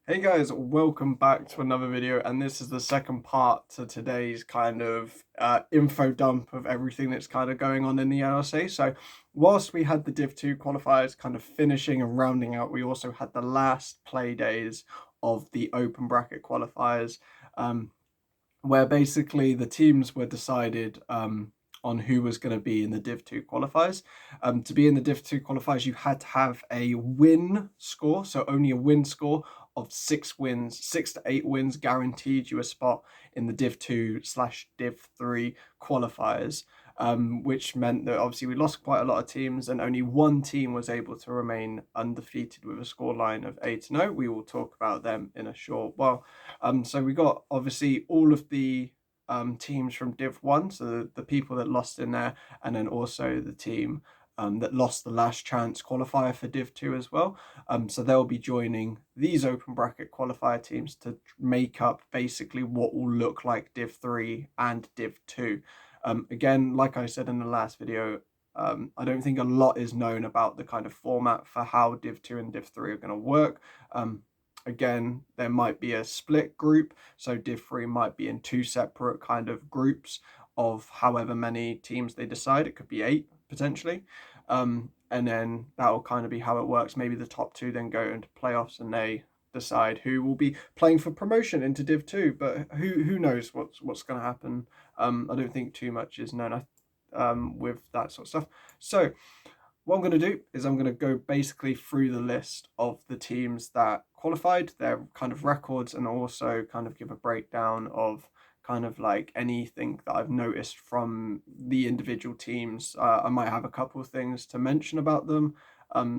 Hey guys, welcome back to another video, and this is the second part to today's kind of info dump of everything that's kind of going on in the NLC. So whilst we had the Div 2 qualifiers kind of finishing and rounding out, we also had the last play days of the open bracket qualifiers, where basically the teams were decided on who was going to be in the Div 2 qualifiers. To be in the Div 2 qualifiers, you had to have a win score, so only a win score of 6 wins, 6 to 8 wins guaranteed you a spot in the Div 2/Div 3 qualifiers. Which meant that obviously we lost quite a lot of teams, and only one team was able to remain undefeated with a scoreline of 8-0. We will talk about them in a short while. So we got obviously all of the teams from Div 1, so the people that lost in there, and then also the team that lost the last chance qualifier for Div 2 as well. So they'll be joining these open bracket qualifier teams to make up basically what will look like Div 3 and Div 2. Again, like I said in the last video, I don't think a lot is known about the kind of format for how Div 2 and Div 3 are going to work. Again, there might be a split group, so Div 3 might be in two separate kind of groups of however many teams they decide. It could be 8 potentially. And then that will kind of be how it works. Maybe the top 2 then go into playoffs and they decide who will be playing for promotion into Div 2, but who knows what's going to happen. I don't think too much is known with that sort of stuff. So what I'm going to do is I'm going to go basically through the list of the teams that qualified, their kind of records, and also kind of give a breakdown of kind of like anything that I've noticed from the individual teams. I might have a couple of things to mention about them.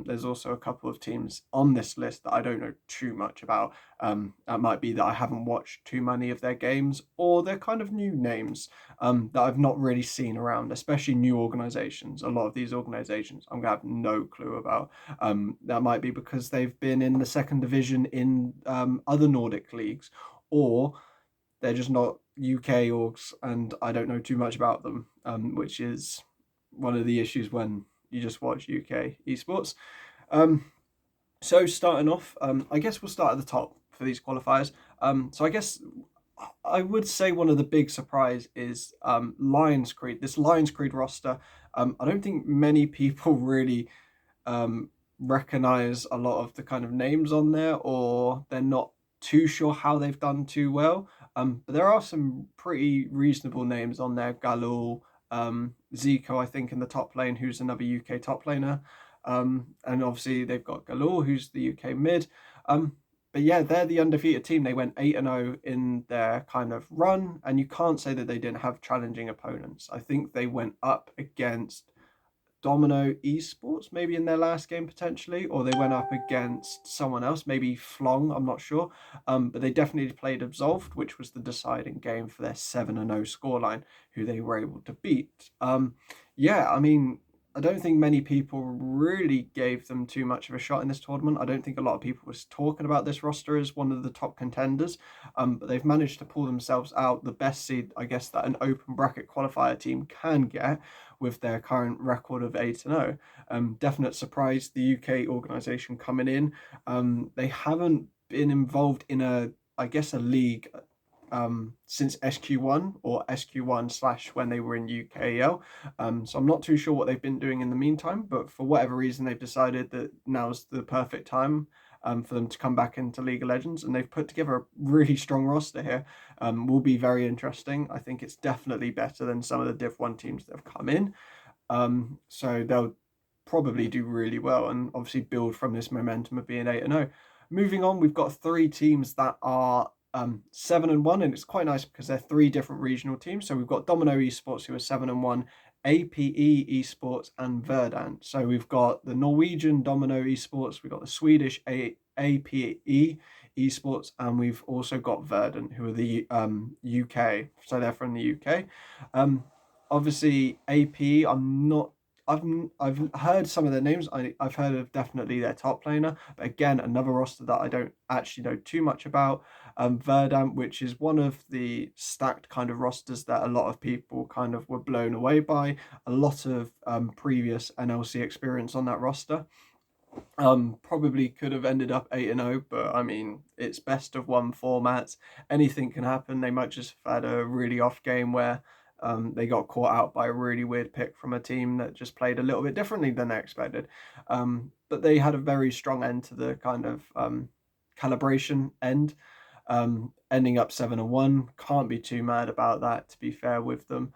There's also a couple of teams on this list that I don't know too much about. That might be that I haven't watched too many of their games, or they're kind of new names that I've not really seen around, especially new organizations. A lot of these organizations I'm gonna have no clue about. That might be because they've been in the second division in other Nordic leagues, or they're just not UK orgs and I don't know too much about them, which is one of the issues when you just watch UK esports. So starting off, I guess we'll start at the top for these qualifiers. So I guess I would say one of the big surprise is Lions Creed. This Lions Creed roster, I don't think many people really recognize a lot of the kind of names on there, or they're not too sure how they've done too well. But there are some pretty reasonable names on there. Galul, Zico, I think, in the top lane, who's another UK top laner. And obviously they've got Galul, who's the UK mid. But yeah, they're the undefeated team. They went 8-0 in their kind of run, and you can't say that they didn't have challenging opponents. I think they went up against Domino Esports maybe in their last game potentially, or they went up against someone else, maybe Flong, I'm not sure. But they definitely played Absolved, which was the deciding game for their 7-0 scoreline, who they were able to beat. Yeah, I mean, I don't think many people really gave them too much of a shot in this tournament. I don't think a lot of people was talking about this roster as one of the top contenders, but they've managed to pull themselves out the best seed, I guess, that an open bracket qualifier team can get with their current record of 8-0. Definite surprise, the UK organisation coming in. They haven't been involved in I guess, a league since SQ1 or SQ1 slash when they were in UKL. So I'm not too sure what they've been doing in the meantime, but for whatever reason, they've decided that now's the perfect time for them to come back into League of Legends, and they've put together a really strong roster here. Will be very interesting. I think it's definitely better than some of the Div 1 teams that have come in. So they'll probably do really well and obviously build from this momentum of being 8-0. Moving on, we've got 3 teams that are 7-1, and it's quite nice because they're 3 different regional teams. So we've got Domino Esports, who are 7-1, APE Esports, and Verdant. So we've got the Norwegian Domino Esports, we've got the Swedish APE Esports, and we've also got Verdant, who are the UK. So they're from the UK. Obviously, AP, I've heard some of their names. I've heard of definitely their top laner, but again, another roster that I don't actually know too much about. Verdant, which is one of the stacked kind of rosters that a lot of people kind of were blown away by. A lot of previous NLC experience on that roster. Probably could have ended up 8-0, but I mean, it's best of one formats. Anything can happen. They might just have had a really off game where they got caught out by a really weird pick from a team that just played a little bit differently than they expected. But they had a very strong end to the kind of calibration end, ending up 7-1. Can't be too mad about that, to be fair with them.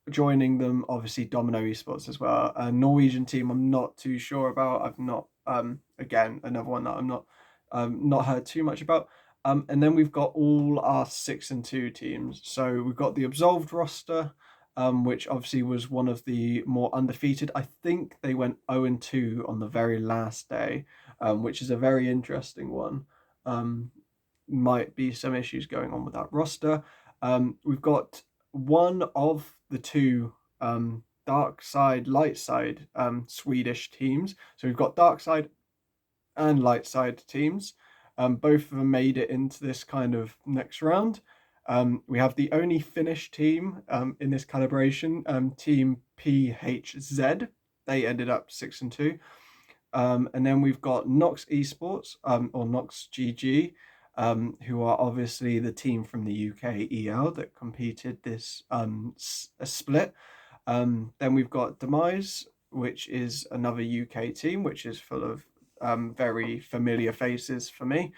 Joining them, obviously Domino Esports as well. A Norwegian team I'm not too sure about. I've not again, another one that I'm not heard too much about. And then we've got all our 6-2 teams. So we've got the Absolved roster, which obviously was one of the more undefeated. I think they went 0-2 on the very last day, which is a very interesting one. Might be some issues going on with that roster. We've got one of the two dark side, light side Swedish teams. So we've got dark side and light side teams. Both of them made it into this kind of next round. We have the only Finnish team in this calibration, Team PHZ. They ended up 6-2. And then we've got Nox Esports, or Nox GG, who are obviously the team from the UK EL that competed this split. Then we've got Demise, which is another UK team, which is full of very familiar faces for me.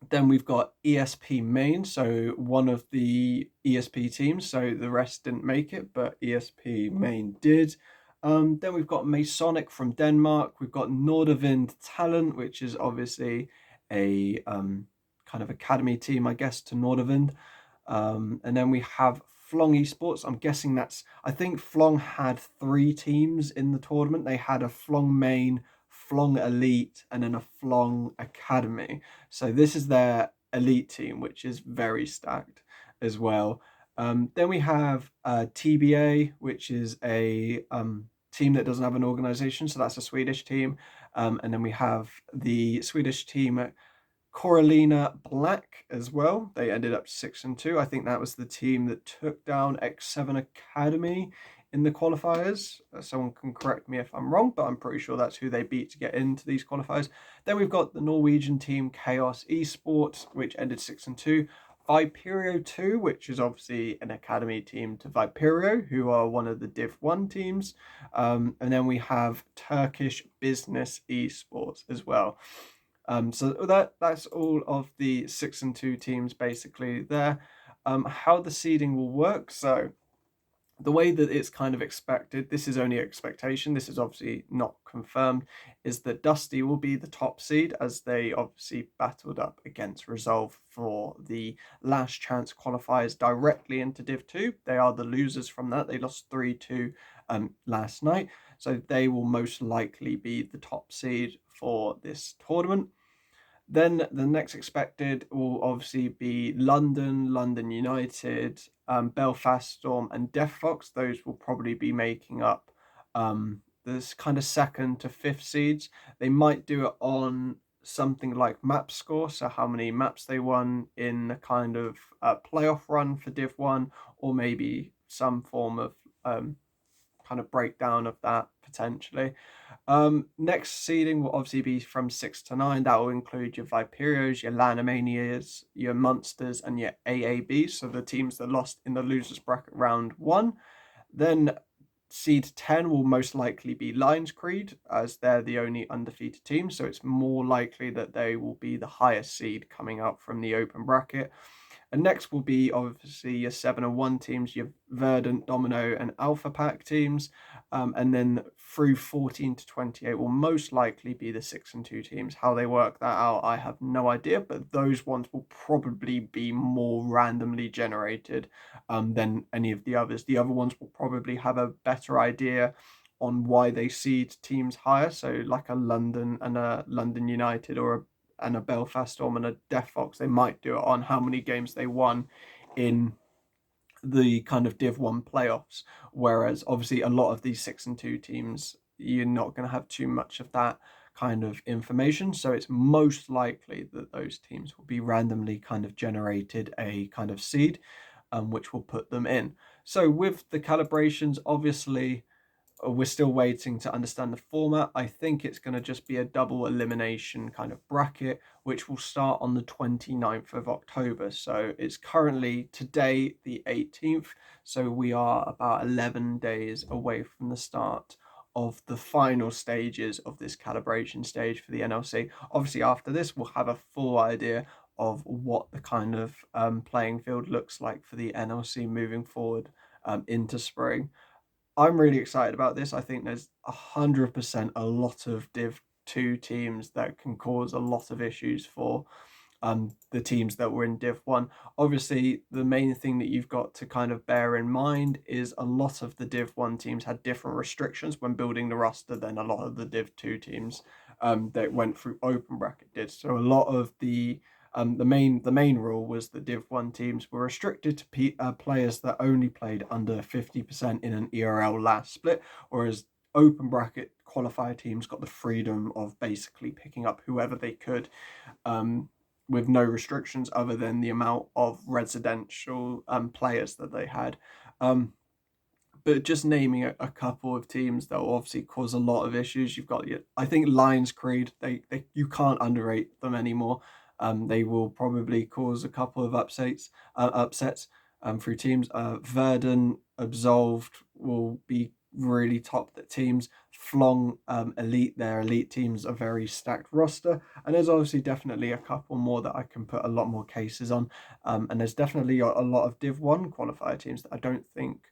Then we've got ESP Main, so one of the ESP teams, so the rest didn't make it, but ESP Main did. Then we've got Masonic from Denmark. We've got Nordavind Talent, which is obviously a kind of academy team, I guess, to Nordavind. And then we have Flong Esports. I'm guessing I think Flong had 3 teams in the tournament. They had a Flong Main, Flong Elite, and then a Flong Academy. So this is their elite team, which is very stacked as well. Then we have TBA, which is a team that doesn't have an organization, so that's a Swedish team. And then we have the Swedish team Coralina Black as well. They ended up 6-2. I think that was the team that took down X7 Academy in the qualifiers. Someone can correct me if I'm wrong, but I'm pretty sure that's who they beat to get into these qualifiers. Then we've got the Norwegian team Chaos Esports, which ended 6-2. Viperio 2, which is obviously an academy team to Viperio, who are one of the Div 1 teams. And then we have Turkish Business Esports as well. So that's all of the 6-2 teams basically there. How the seeding will work. So the way that it's kind of expected, this is only expectation, this is obviously not confirmed, is that Dusty will be the top seed as they obviously battled up against Resolve for the last chance qualifiers directly into Div 2. They are the losers from that. They lost 3-2 last night. So they will most likely be the top seed for this tournament. Then the next expected will obviously be London, London United, Belfast Storm, and Death Fox. Those will probably be making up this kind of 2nd to 5th seeds. They might do it on something like map score, so how many maps they won in the kind of playoff run for Div 1, or maybe some form of kind of breakdown of that potentially. Next seeding will obviously be from 6 to 9. That will include your Viperios, your Lanimanias, your Monsters, and your AABs, so the teams that lost in the losers bracket round 1. Then seed 10 will most likely be Lions Creed, as they're the only undefeated team, so it's more likely that they will be the highest seed coming out from the open bracket. And next will be obviously your 7-1 teams, your Verdant, Domino, and Alpha Pack teams. And then through 14 to 28 will most likely be the 6-2 teams. How they work that out, I have no idea, but those ones will probably be more randomly generated than any of the others. The other ones will probably have a better idea on why they seed teams higher. So like a London and a London United or a Belfast Storm and a Death Fox, they might do it on how many games they won in the kind of Div 1 playoffs. Whereas obviously a lot of these 6-2 teams, you're not going to have too much of that kind of information. So it's most likely that those teams will be randomly kind of generated a kind of seed, which will put them in. So with the calibrations, obviously, we're still waiting to understand the format. I think it's going to just be a double elimination kind of bracket, which will start on the 29th of October. So it's currently today, the 18th. So we are about 11 days away from the start of the final stages of this calibration stage for the NLC. Obviously, after this, we'll have a full idea of what the kind of playing field looks like for the NLC moving forward into spring. I'm really excited about this. I think there's 100% a lot of Div 2 teams that can cause a lot of issues for the teams that were in Div 1. Obviously, the main thing that you've got to kind of bear in mind is a lot of the Div 1 teams had different restrictions when building the roster than a lot of the Div 2 teams that went through open bracket did. So a lot of the main rule was that Div 1 teams were restricted to players that only played under 50% in an ERL last split, whereas open bracket qualifier teams got the freedom of basically picking up whoever they could with no restrictions other than the amount of residential players that they had. But just naming a couple of teams that will obviously cause a lot of issues. You've got, I think, Lions Creed. They you can't underrate them anymore. They will probably cause a couple of upsets through teams. Verdun Absolved will be really top teams. Flong Elite, their elite teams, a very stacked roster, and there's obviously definitely a couple more that I can put a lot more cases on. And there's definitely a lot of Div 1 qualifier teams that I don't think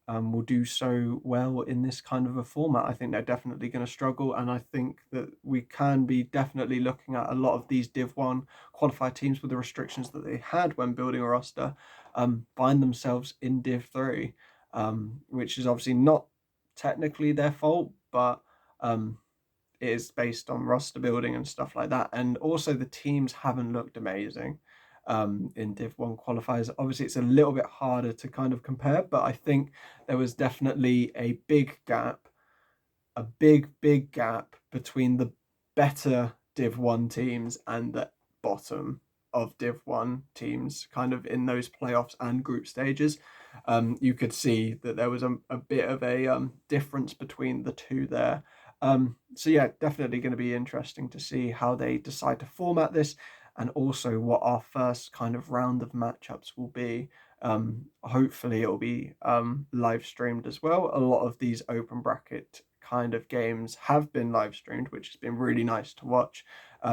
will do so well in this kind of a format. I think they're definitely going to struggle, and I think that we can be definitely looking at a lot of these Div 1 qualified teams with the restrictions that they had when building a roster find themselves in Div 3, which is obviously not technically their fault, but it is based on roster building and stuff like that. And also the teams haven't looked amazing in Div 1 qualifiers. Obviously, it's a little bit harder to kind of compare, but I think there was definitely a big gap, a big gap between the better Div 1 teams and the bottom of Div 1 teams kind of in those playoffs and group stages. You could see that there was a bit of a difference between the two there. So yeah, definitely going to be interesting to see how they decide to format this, and also what our first kind of round of matchups will be. Hopefully it will be live streamed as well. A lot of these open bracket kind of games have been live streamed, which has been really nice to watch.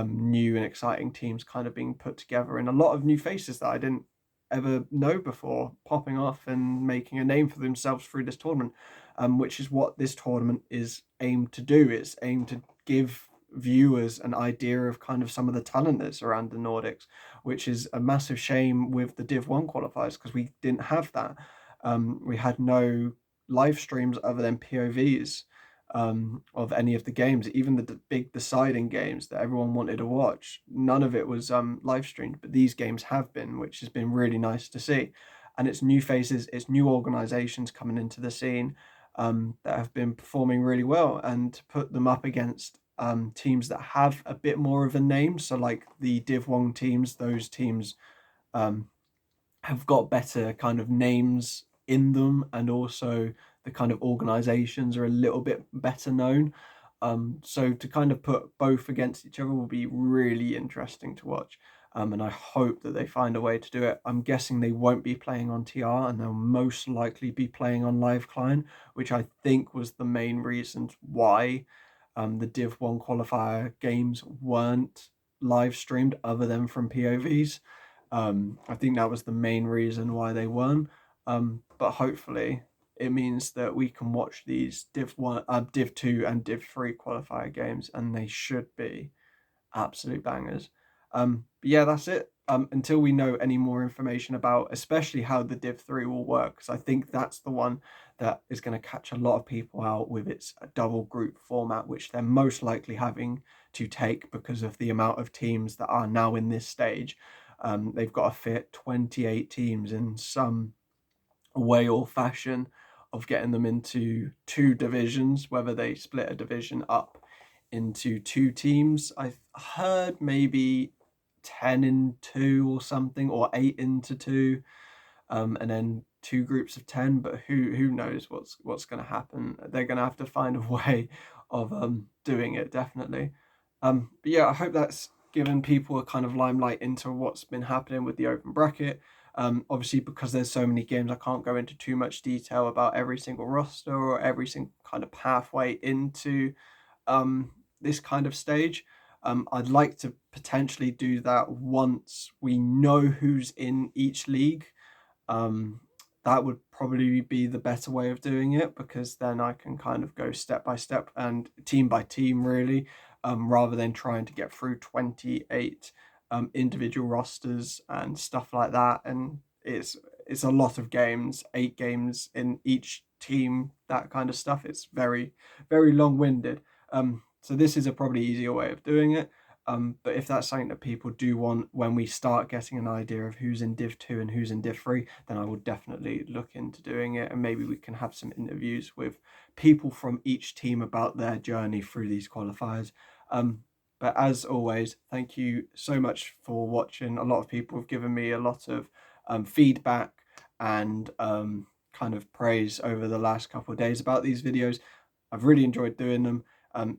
New and exciting teams kind of being put together, and a lot of new faces that I didn't ever know before popping off and making a name for themselves through this tournament, which is what this tournament is aimed to do. It's aimed to give viewers an idea of kind of some of the talent that's around the Nordics, which is a massive shame with the Div 1 qualifiers because we didn't have that. We had no live streams other than POVs of any of the games, even the big deciding games that everyone wanted to watch. None of it was live streamed, but these games have been, which has been really nice to see. And it's new faces, it's new organizations coming into the scene that have been performing really well, and to put them up against teams that have a bit more of a name. So like the Div 1 teams, those teams have got better kind of names in them, and also the kind of organizations are a little bit better known. So to kind of put both against each other will be really interesting to watch. And I hope that they find a way to do it. I'm guessing they won't be playing on TR, and they'll most likely be playing on live client, which I think was the main reasons why the Div 1 qualifier games weren't live streamed other than from POVs. I think that was the main reason why they weren't. But hopefully it means that we can watch these Div 2 and Div 3 qualifier games, and they should be absolute bangers. But yeah, that's it. Until we know any more information about, especially how the Div 3 will work, because I think that's the one that is going to catch a lot of people out with its double group format, which they're most likely having to take because of the amount of teams that are now in this stage. They've got to fit 28 teams in some way or fashion of getting them into two divisions, whether they split a division up into two teams. I heard maybe 10 in 2 or something, or 8 into 2, and then 2 groups of 10, but who knows what's going to happen. They're going to have to find a way of doing it, definitely. But yeah, I hope that's given people a kind of limelight into what's been happening with the open bracket. Obviously, because there's so many games, I can't go into too much detail about every single roster or every single kind of pathway into this kind of stage. I'd like to potentially do that once we know who's in each league. Um, that would probably be the better way of doing it, because then I can kind of go step by step and team by team, really, rather than trying to get through 28 individual rosters and stuff like that. And it's a lot of games, 8 games in each team, that kind of stuff. It's very, very long-winded. So this is a probably easier way of doing it. But if that's something that people do want when we start getting an idea of who's in Div 2 and who's in Div 3, then I will definitely look into doing it, and maybe we can have some interviews with people from each team about their journey through these qualifiers. But as always, thank you so much for watching. A lot of people have given me a lot of feedback and kind of praise over the last couple of days about these videos. I've really enjoyed doing them.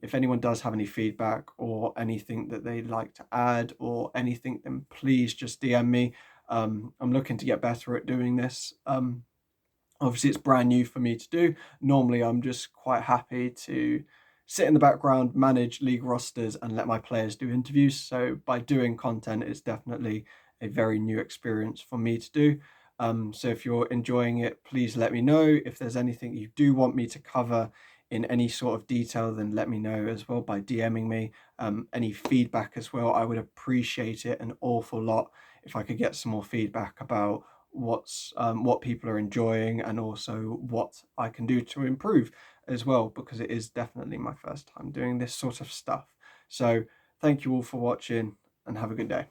If anyone does have any feedback or anything that they'd like to add or anything, then please just DM me. I'm looking to get better at doing this. Obviously, it's brand new for me to do. Normally, I'm just quite happy to sit in the background, manage league rosters, and let my players do interviews. So by doing content, it's definitely a very new experience for me to do. So if you're enjoying it, please let me know. If there's anything you do want me to cover in any sort of detail, then let me know as well by DMing me. Any feedback as well, I would appreciate it an awful lot if I could get some more feedback about what people are enjoying, and also what I can do to improve as well, because it is definitely my first time doing this sort of stuff. So thank you all for watching, and have a good day.